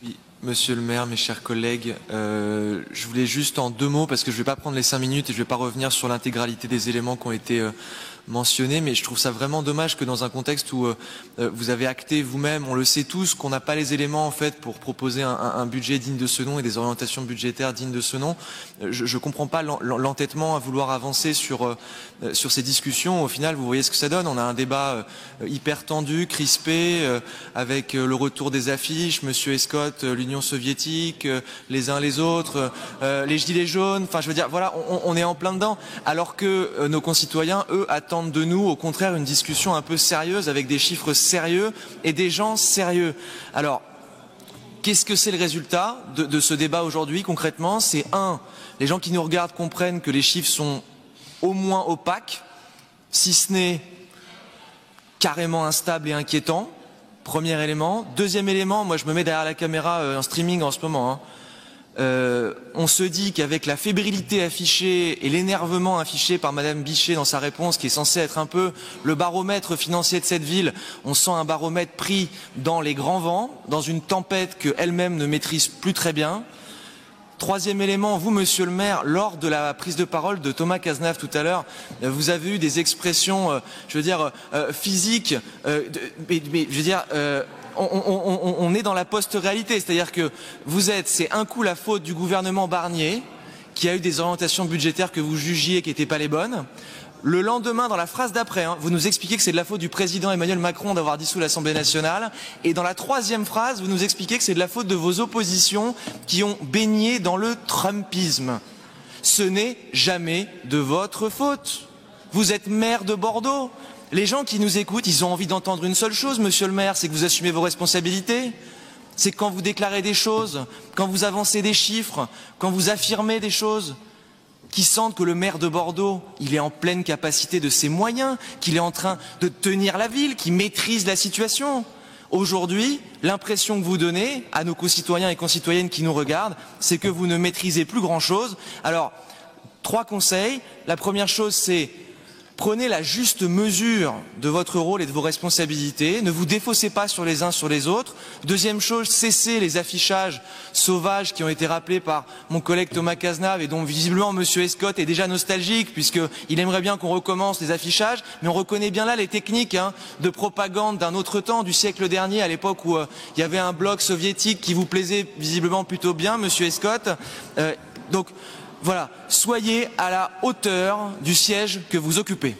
Oui, monsieur le maire, mes chers collègues, je voulais juste en 2 mots, parce que je ne vais pas prendre les 5 minutes et je ne vais pas revenir sur l'intégralité des éléments qui ont été mentionnés, mais je trouve ça vraiment dommage que dans un contexte où vous avez acté vous-même, on le sait tous, qu'on n'a pas les éléments en fait pour proposer un budget digne de ce nom et des orientations budgétaires dignes de ce nom. Je ne comprends pas l'entêtement à vouloir avancer sur ces discussions. Au final, vous voyez ce que ça donne. On a un débat hyper tendu, crispé, avec le retour des affiches, Monsieur Escott, l'Union soviétique, les uns les autres, les gilets jaunes. Enfin, je veux dire, voilà, on est en plein dedans, alors que nos concitoyens, eux, attendent de nous, au contraire, une discussion un peu sérieuse, avec des chiffres sérieux et des gens sérieux. Alors, qu'est-ce que c'est le résultat de ce débat aujourd'hui, concrètement? C'est les gens qui nous regardent comprennent que les chiffres sont au moins opaques, si ce n'est carrément instables et inquiétants. Premier élément. Deuxième élément, moi je me mets derrière la caméra en streaming en ce moment. On se dit qu'avec la fébrilité affichée et l'énervement affiché par Madame Bichet dans sa réponse, qui est censée être un peu le baromètre financier de cette ville, on sent un baromètre pris dans les grands vents, dans une tempête qu'elle-même ne maîtrise plus très bien. Troisième élément, vous, monsieur le maire, lors de la prise de parole de Thomas Cazenave tout à l'heure, vous avez eu des expressions, je veux dire, physiques, mais je veux dire... on est dans la post-réalité, c'est-à-dire que c'est un coup la faute du gouvernement Barnier, qui a eu des orientations budgétaires que vous jugiez qui n'étaient pas les bonnes. Le lendemain, dans la phrase d'après, vous nous expliquez que c'est de la faute du président Emmanuel Macron d'avoir dissous l'Assemblée nationale. Et dans la troisième phrase, vous nous expliquez que c'est de la faute de vos oppositions qui ont baigné dans le Trumpisme. Ce n'est jamais de votre faute. Vous êtes maire de Bordeaux. Les gens qui nous écoutent, ils ont envie d'entendre une seule chose, monsieur le maire, c'est que vous assumez vos responsabilités. C'est quand vous déclarez des choses, quand vous avancez des chiffres, quand vous affirmez des choses, qui sentent que le maire de Bordeaux, il est en pleine capacité de ses moyens, qu'il est en train de tenir la ville, qu'il maîtrise la situation. Aujourd'hui, l'impression que vous donnez à nos concitoyens et concitoyennes qui nous regardent, c'est que vous ne maîtrisez plus grand-chose. Alors, 3 conseils. La première chose, c'est prenez la juste mesure de votre rôle et de vos responsabilités. Ne vous défaussez pas sur les uns sur les autres. Deuxième chose, cessez les affichages sauvages qui ont été rappelés par mon collègue Thomas Cazenave et dont visiblement Monsieur Escott est déjà nostalgique puisqu'il aimerait bien qu'on recommence les affichages. Mais on reconnaît bien là les techniques de propagande d'un autre temps, du siècle dernier, à l'époque où il y avait un bloc soviétique qui vous plaisait visiblement plutôt bien, Monsieur Escott. Donc, voilà, soyez à la hauteur du siège que vous occupez.